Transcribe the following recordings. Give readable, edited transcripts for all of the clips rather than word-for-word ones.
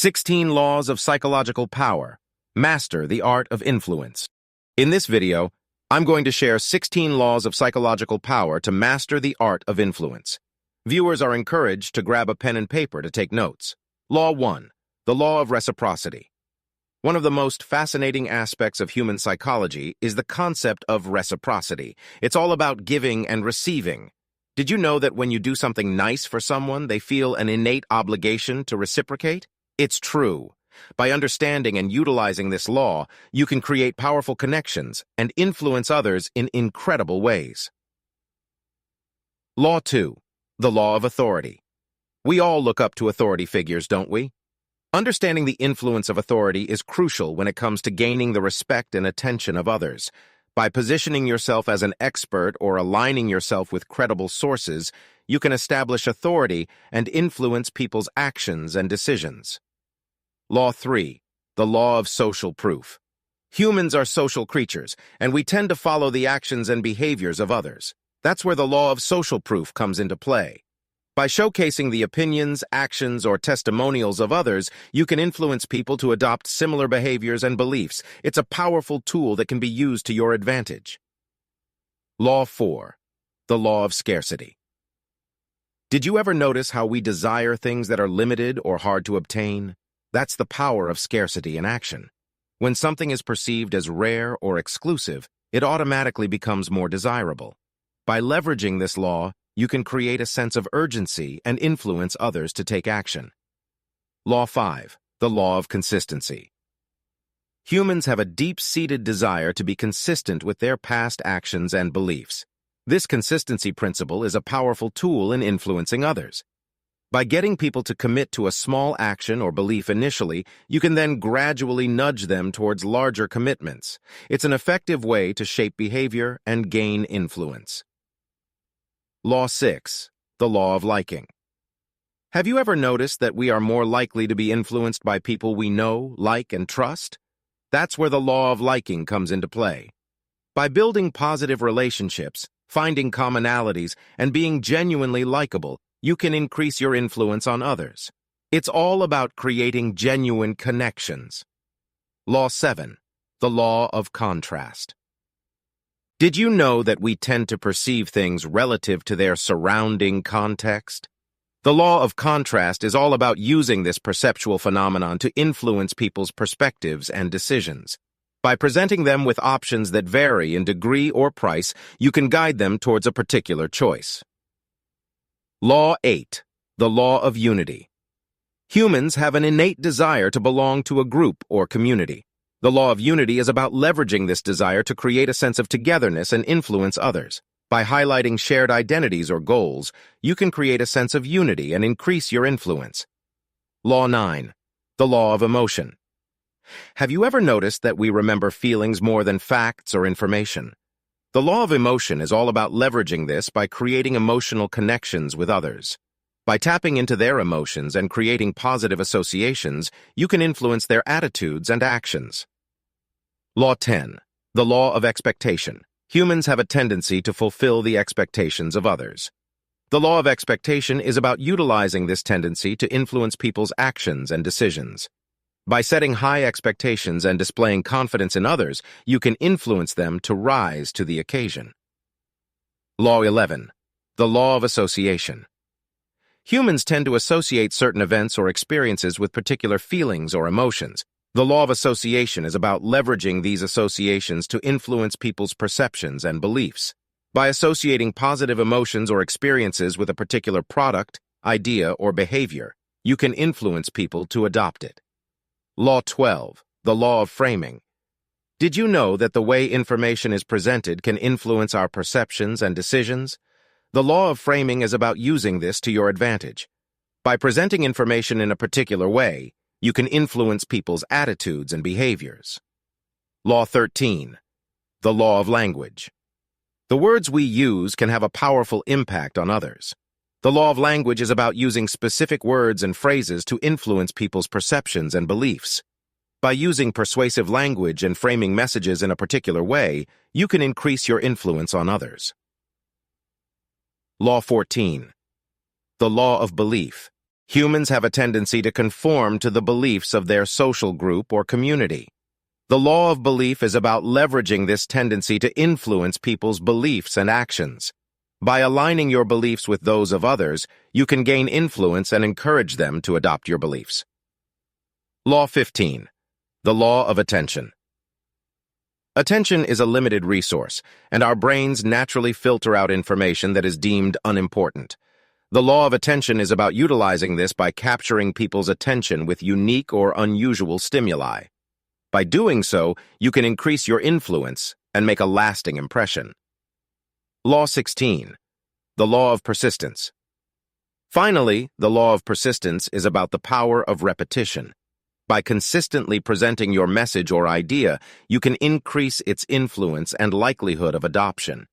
16 Laws of Psychological Power. Master the Art of Influence. In this video, I'm going to share 16 laws of psychological power to master the art of influence. Viewers are encouraged to grab a pen and paper to take notes. Law 1. The Law of Reciprocity. One of the most fascinating aspects of human psychology is the concept of reciprocity. It's all about giving and receiving. Did you know that when you do something nice for someone, they feel an innate obligation to reciprocate? It's true. By understanding and utilizing this law, you can create powerful connections and influence others in incredible ways. Law 2. The Law of Authority. We all look up to authority figures, don't we? Understanding the influence of authority is crucial when it comes to gaining the respect and attention of others. By positioning yourself as an expert or aligning yourself with credible sources, you can establish authority and influence people's actions and decisions. Law 3. The Law of Social Proof. Humans are social creatures, and we tend to follow the actions and behaviors of others. That's where the law of social proof comes into play. By showcasing the opinions, actions, or testimonials of others, you can influence people to adopt similar behaviors and beliefs. It's a powerful tool that can be used to your advantage. Law 4. The Law of Scarcity. Did you ever notice how we desire things that are limited or hard to obtain? That's the power of scarcity in action. When something is perceived as rare or exclusive, it automatically becomes more desirable. By leveraging this law, you can create a sense of urgency and influence others to take action. Law 5. The Law of Consistency. Humans have a deep-seated desire to be consistent with their past actions and beliefs. This consistency principle is a powerful tool in influencing others. By getting people to commit to a small action or belief initially, you can then gradually nudge them towards larger commitments. It's an effective way to shape behavior and gain influence. Law 6. The Law of Liking. Have you ever noticed that we are more likely to be influenced by people we know, like, and trust? That's where the law of liking comes into play. By building positive relationships, finding commonalities, and being genuinely likable, you can increase your influence on others. It's all about creating genuine connections. Law 7. The Law of Contrast. Did you know that we tend to perceive things relative to their surrounding context? The law of contrast is all about using this perceptual phenomenon to influence people's perspectives and decisions. By presenting them with options that vary in degree or price, you can guide them towards a particular choice. Law 8. The Law of Unity. Humans have an innate desire to belong to a group or community. The law of unity is about leveraging this desire to create a sense of togetherness and influence others. By highlighting shared identities or goals, you can create a sense of unity and increase your influence. Law 9. The Law of Emotion. Have you ever noticed that we remember feelings more than facts or information? The law of emotion is all about leveraging this by creating emotional connections with others. By tapping into their emotions and creating positive associations, you can influence their attitudes and actions. Law 10. The Law of Expectation. Humans have a tendency to fulfill the expectations of others. The law of expectation is about utilizing this tendency to influence people's actions and decisions. By setting high expectations and displaying confidence in others, you can influence them to rise to the occasion. Law 11. The Law of Association. Humans tend to associate certain events or experiences with particular feelings or emotions. The law of association is about leveraging these associations to influence people's perceptions and beliefs. By associating positive emotions or experiences with a particular product, idea, or behavior, you can influence people to adopt it. Law 12. The Law of Framing. Did you know that the way information is presented can influence our perceptions and decisions? The law of framing is about using this to your advantage. By presenting information in a particular way, you can influence people's attitudes and behaviors. Law 13. The Law of Language. The words we use can have a powerful impact on others. The law of language is about using specific words and phrases to influence people's perceptions and beliefs. By using persuasive language and framing messages in a particular way, you can increase your influence on others. Law 14. The Law of Belief. Humans have a tendency to conform to the beliefs of their social group or community. The law of belief is about leveraging this tendency to influence people's beliefs and actions. By aligning your beliefs with those of others, you can gain influence and encourage them to adopt your beliefs. Law 15. The law of attention. Attention is a limited resource, and our brains naturally filter out information that is deemed unimportant. The law of attention is about utilizing this by capturing people's attention with unique or unusual stimuli. By doing so, you can increase your influence and make a lasting impression. Law 16. The law of persistence. Finally, the law of persistence is about the power of repetition. By consistently presenting your message or idea, you can increase its influence and likelihood of adoption.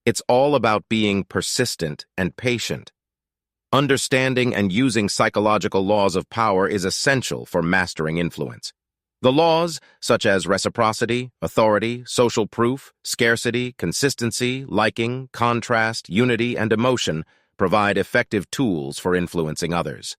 It's all about being persistent and patient. Understanding and using psychological laws of power is essential for mastering influence. The laws, such as reciprocity, authority, social proof, scarcity, consistency, liking, contrast, unity, and emotion, provide effective tools for influencing others.